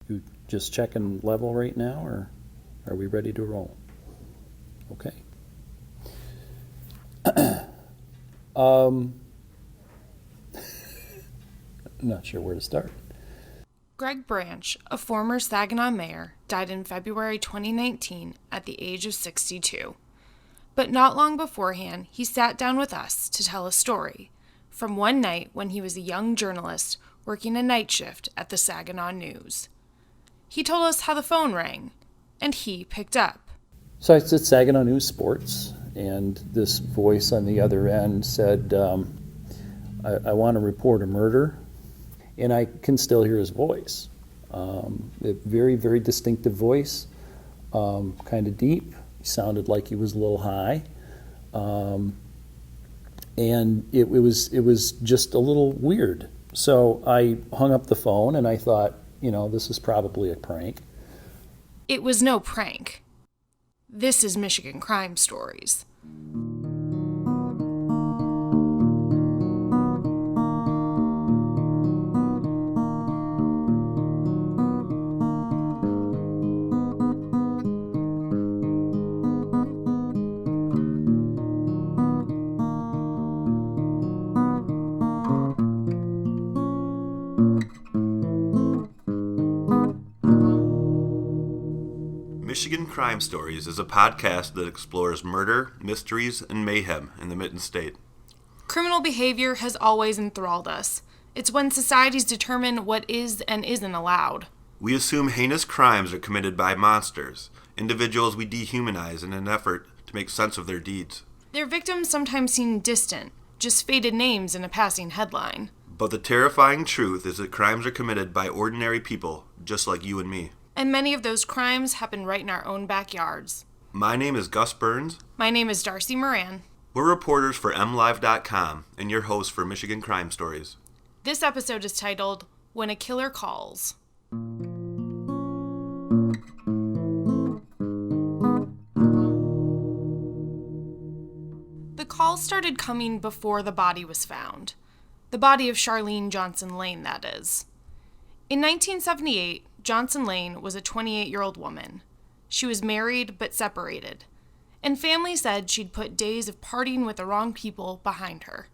You just checking level right now, or are we ready to roll? Okay. I'm not sure where to start. Greg Branch, a former Saginaw mayor, died in February 2019 at the age of 62. But not long beforehand, he sat down with us to tell a story from one night when he was a young journalist working a night shift at the Saginaw News. He told us how the phone rang, and he picked up. So I said Saginaw News Sports, and this voice on the other end said, I want to report a murder. And I can still hear his voice. A very, very distinctive voice, kind of deep. He sounded like he was a little high. And it was just a little weird. So I hung up the phone and I thought, this is probably a prank. It was no prank. This is Michigan Crime Stories. Michigan Crime Stories is a podcast that explores murder, mysteries, and mayhem in the Mitten state. Criminal behavior has always enthralled us. It's when societies determine what is and isn't allowed. We assume heinous crimes are committed by monsters, individuals we dehumanize in an effort to make sense of their deeds. Their victims sometimes seem distant, just faded names in a passing headline. But the terrifying truth is that crimes are committed by ordinary people, just like you and me. And many of those crimes happen right in our own backyards. My name is Gus Burns. My name is Darcy Moran. We're reporters for MLive.com and your hosts for Michigan Crime Stories. This episode is titled, When a Killer Calls. The calls started coming before the body was found. The body of Charlene Johnson Lane, that is. In 1978, Johnson Lane was a 28-year-old woman. She was married but separated, and family said she'd put days of partying with the wrong people behind her.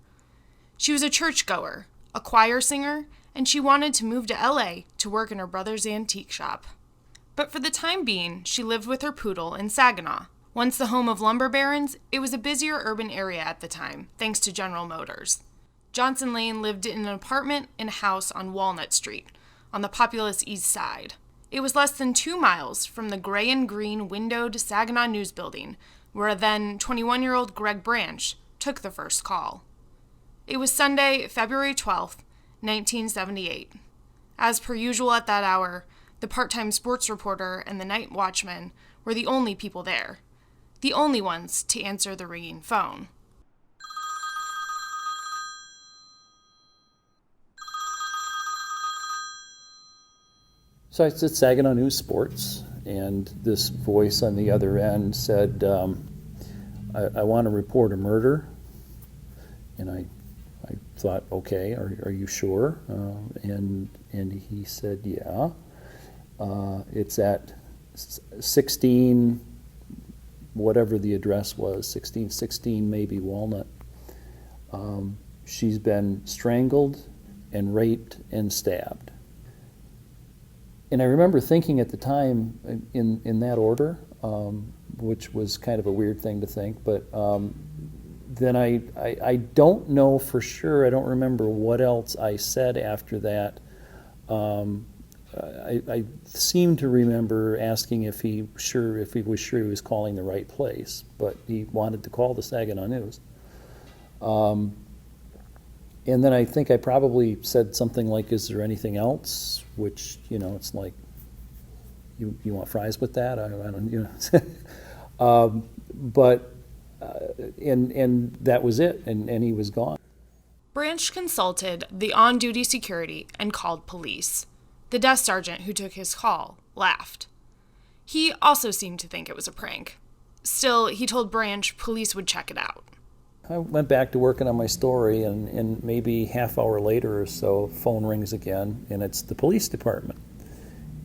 She was a churchgoer, a choir singer, and she wanted to move to LA to work in her brother's antique shop. But for the time being, she lived with her poodle in Saginaw. Once the home of lumber barons, it was a busier urban area at the time, thanks to General Motors. Johnson Lane lived in an apartment in a house on Walnut Street, on the populous east side. It was less than 2 miles from the gray and green windowed Saginaw News building, where then 21-year-old Greg Branch took the first call. It was Sunday, February 12th, 1978. As per usual at that hour, the part-time sports reporter and the night watchman were the only people there, the only ones to answer the ringing phone. So I said Saginaw News Sports, and this voice on the other end said, I want to report a murder. And I thought, okay, are you sure? And he said, yeah. It's at 16, whatever the address was, 1616 maybe Walnut. She's been strangled and raped and stabbed. And I remember thinking at the time in that order, which was kind of a weird thing to think, but then I don't know for sure, I don't remember what else I said after that. I seem to remember asking if he was sure he was calling the right place, but he wanted to call the Saginaw News. And then I think I probably said something like, is there anything else? Which, it's like, you want fries with that? I don't, and that was it, and he was gone. Branch consulted the on-duty security and called police. The desk sergeant who took his call laughed. He also seemed to think it was a prank. Still, he told Branch police would check it out. I went back to working on my story, and maybe half hour later or so, phone rings again, and it's the police department.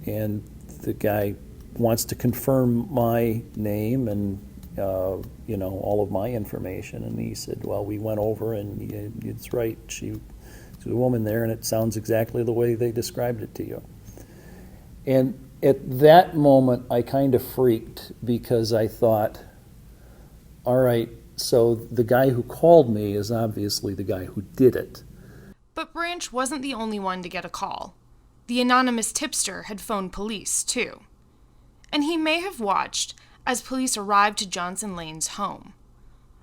And the guy wants to confirm my name and all of my information. And he said, well, we went over and it's right. She's a woman there, and it sounds exactly the way they described it to you. And at that moment, I kind of freaked because I thought, all right, so the guy who called me is obviously the guy who did it. But Branch wasn't the only one to get a call. The anonymous tipster had phoned police, too. And he may have watched as police arrived to Johnson Lane's home.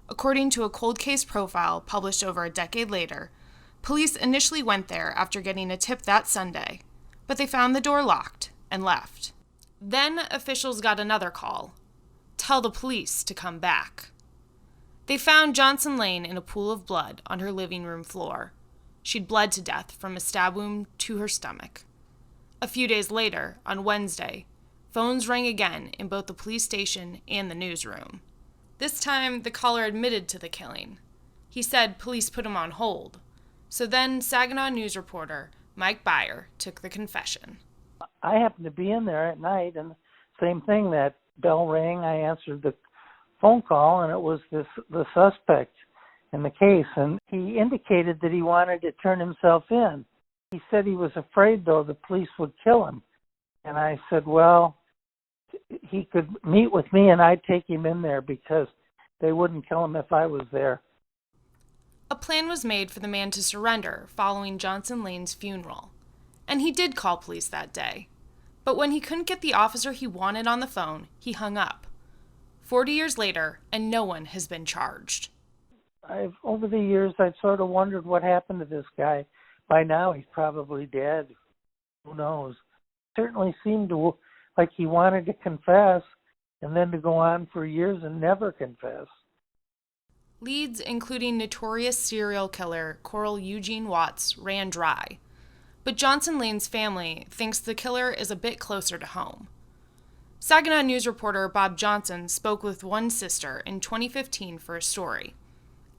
According to a cold case profile published over a decade later, police initially went there after getting a tip that Sunday, but they found the door locked and left. Then officials got another call. Tell the police to come back. They found Johnson Lane in a pool of blood on her living room floor. She'd bled to death from a stab wound to her stomach. A few days later, on Wednesday, phones rang again in both the police station and the newsroom. This time, the caller admitted to the killing. He said police put him on hold. So then Saginaw News reporter Mike Byer took the confession. I happened to be in there at night, and same thing, that bell rang. I answered the phone call, and it was the suspect in the case, and he indicated that he wanted to turn himself in. He said he was afraid, though, the police would kill him. And I said, well, he could meet with me and I'd take him in there because they wouldn't kill him if I was there. A plan was made for the man to surrender following Johnson Lane's funeral. And he did call police that day. But when he couldn't get the officer he wanted on the phone, he hung up. 40 years later, and no one has been charged. Over the years, I've sort of wondered what happened to this guy. By now, he's probably dead. Who knows? Certainly seemed like he wanted to confess and then to go on for years and never confess. Leads, including notorious serial killer Coral Eugene Watts, ran dry. But Johnson Lane's family thinks the killer is a bit closer to home. Saginaw News reporter Bob Johnson spoke with one sister in 2015 for a story.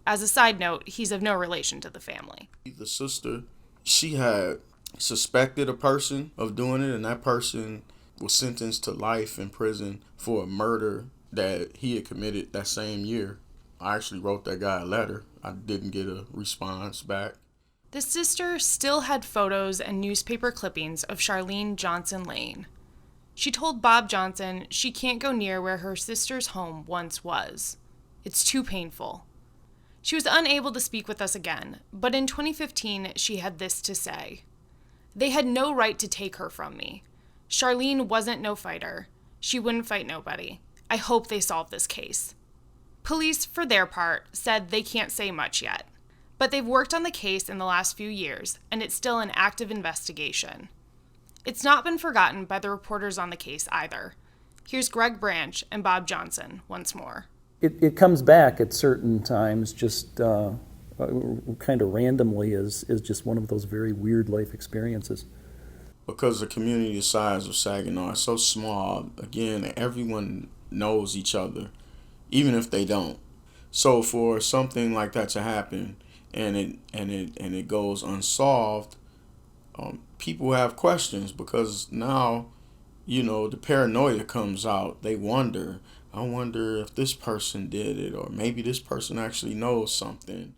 As a side note, he's of no relation to the family. The sister, she had suspected a person of doing it, and that person was sentenced to life in prison for a murder that he had committed that same year. I actually wrote that guy a letter. I didn't get a response back. The sister still had photos and newspaper clippings of Charlene Johnson Lane. She told Bob Johnson she can't go near where her sister's home once was. It's too painful. She was unable to speak with us again, but in 2015 she had this to say. They had no right to take her from me. Charlene wasn't no fighter. She wouldn't fight nobody. I hope they solve this case. Police, for their part, said they can't say much yet. But they've worked on the case in the last few years, and it's still an active investigation. It's not been forgotten by the reporters on the case either. Here's Greg Branch and Bob Johnson once more. It comes back at certain times, just kind of randomly, as just one of those very weird life experiences. Because the community size of Saginaw is so small, again, everyone knows each other, even if they don't. So for something like that to happen, and it goes unsolved, people have questions, because now, the paranoia comes out. They wonder, I wonder if this person did it, or maybe this person actually knows something.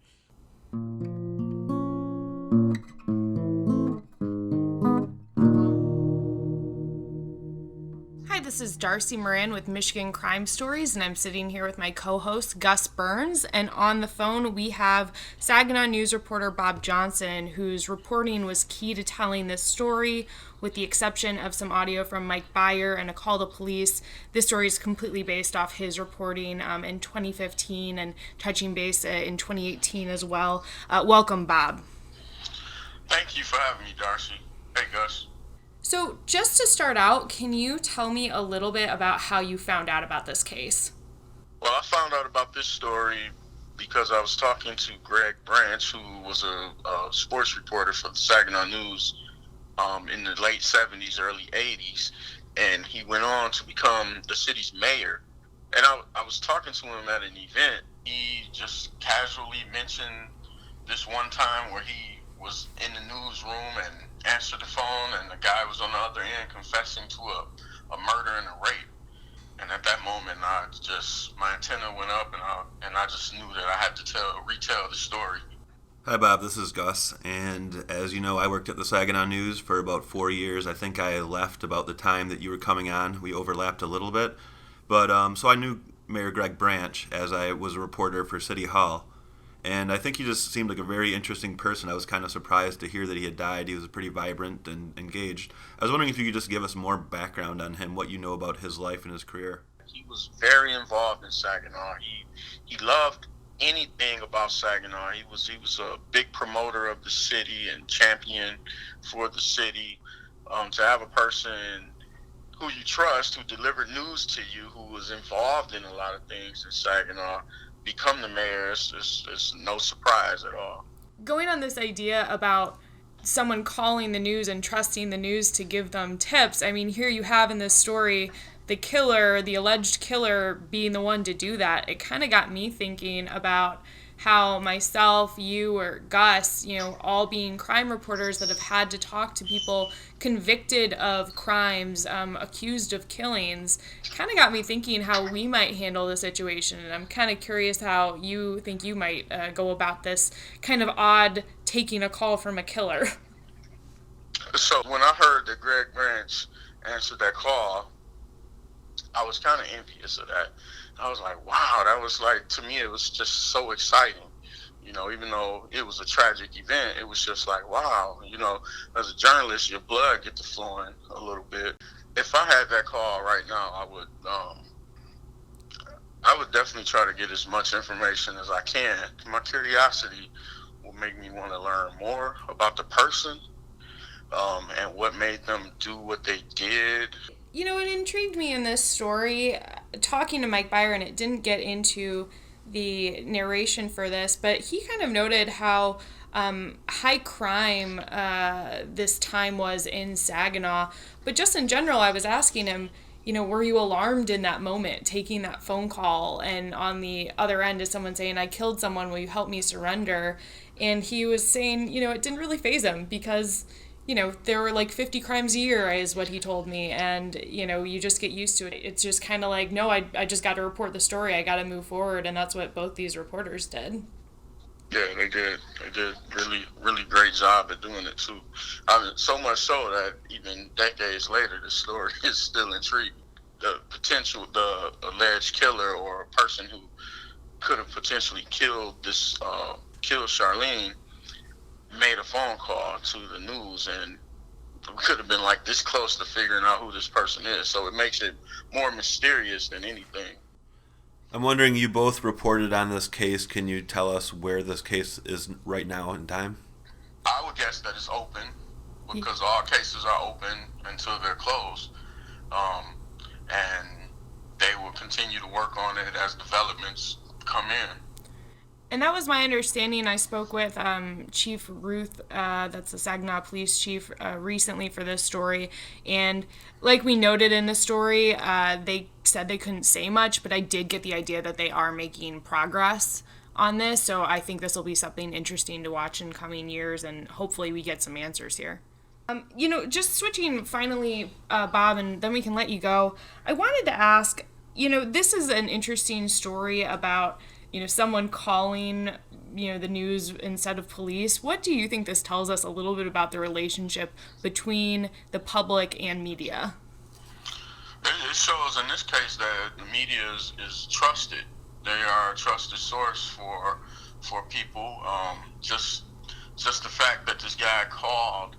This is Darcy Moran with Michigan Crime Stories, and I'm sitting here with my co-host, Gus Burns, and on the phone we have Saginaw News reporter Bob Johnson, whose reporting was key to telling this story, with the exception of some audio from Mike Byer and a call to police. This story is completely based off his reporting in 2015 and touching base in 2018 as well. Welcome, Bob. Thank you for having me, Darcy. Hey, Gus. So just to start out, can you tell me a little bit about how you found out about this case? Well, I found out about this story because I was talking to Greg Branch, who was a sports reporter for the Saginaw News in the late 70s, early 80s, and he went on to become the city's mayor. And I was talking to him at an event. He just casually mentioned this one time where he was in the newsroom and answered the phone, and the guy was on the other end confessing to a murder and a rape. And at that moment, my antenna went up, and I just knew that I had to retell the story. Hi, Bob. This is Gus. And as you know, I worked at the Saginaw News for about 4 years. I think I left about the time that you were coming on. We overlapped a little bit. But so I knew Mayor Greg Branch as I was a reporter for City Hall. And I think he just seemed like a very interesting person. I was kind of surprised to hear that he had died. He was pretty vibrant and engaged. I was wondering if you could just give us more background on him, what you know about his life and his career. He was very involved in Saginaw. He loved anything about Saginaw. He was a big promoter of the city and champion for the city. To have a person who you trust, who delivered news to you, who was involved in a lot of things in Saginaw, become the mayor, it's no surprise at all. Going on this idea about someone calling the news and trusting the news to give them tips, I mean, here you have in this story the alleged killer being the one to do that. It kind of got me thinking about how myself, you, or Gus, all being crime reporters that have had to talk to people convicted of crimes, accused of killings, kind of got me thinking how we might handle the situation. And I'm kind of curious how you think you might go about this kind of odd taking a call from a killer. So when I heard that Greg Branch answered that call, I was kind of envious of that. I was like, wow, that was like, to me, it was just so exciting. Even though it was a tragic event, it was just like, wow, as a journalist, your blood gets to flowing a little bit. If I had that call right now, I would definitely try to get as much information as I can. My curiosity will make me want to learn more about the person, and what made them do what they did. It intrigued me in this story, talking to Mike Byron, it didn't get into the narration for this, but he kind of noted how high crime this time was in Saginaw. But just in general, I was asking him, were you alarmed in that moment, taking that phone call, and on the other end is someone saying, I killed someone, will you help me surrender? And he was saying, it didn't really faze him because there were like 50 crimes a year is what he told me. And, you just get used to it. It's just kind of like, no, I just got to report the story. I got to move forward. And that's what both these reporters did. Yeah, they did. They did really, really great job at doing it too. So much so that even decades later, the story is still intriguing. The alleged killer or a person who could have potentially killed Charlene made a phone call to the news, and we could have been like this close to figuring out who this person is. So it makes it more mysterious than anything. I'm wondering, you both reported on this case. Can you tell us where this case is right now in time? I would guess that it's open because all cases are open until they're closed. And they will continue to work on it as developments come in. And that was my understanding. I spoke with Chief Ruth, that's the Saginaw Police Chief, recently for this story. And like we noted in the story, they said they couldn't say much, but I did get the idea that they are making progress on this. So I think this will be something interesting to watch in coming years, and hopefully we get some answers here. Just switching finally, Bob, and then we can let you go. I wanted to ask, this is an interesting story about someone calling, the news instead of police. What do you think this tells us a little bit about the relationship between the public and media? It shows in this case that the media is trusted. They are a trusted source for people. Just the fact that this guy called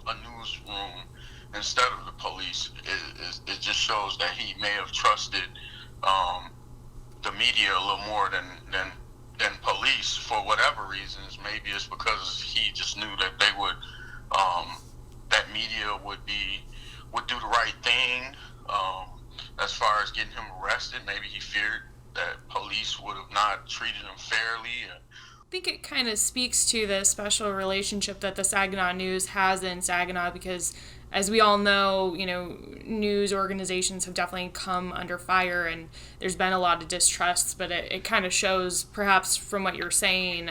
a newsroom instead of the police, it just shows that he may have trusted the media a little more than police for whatever reasons. Maybe it's because he just knew that they would that media would do the right thing as far as getting him arrested. Maybe he feared that police would have not treated him fairly. I think it kind of speaks to the special relationship that the Saginaw News has in Saginaw, because as we all know, news organizations have definitely come under fire, and there's been a lot of distrusts, but it kind of shows, perhaps from what you're saying,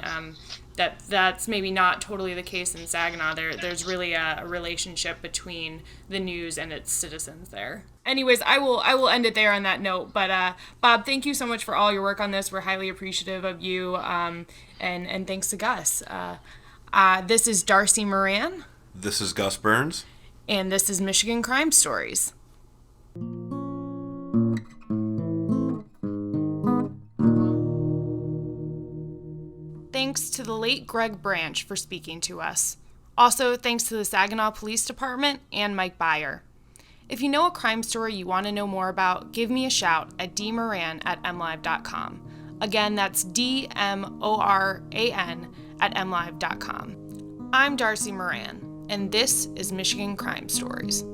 that's maybe not totally the case in Saginaw. There's really a relationship between the news and its citizens there. Anyways, I will end it there on that note. But Bob, thank you so much for all your work on this. We're highly appreciative of you, and thanks to Gus. This is Darcy Moran. This is Gus Burns. And this is Michigan Crime Stories. Thanks to the late Greg Branch for speaking to us. Also, thanks to the Saginaw Police Department and Mike Byer. If you know a crime story you want to know more about, give me a shout at dmoran@mlive.com. Again, that's DMORAN@mlive.com. I'm Darcy Moran, and this is Michigan Crime Stories.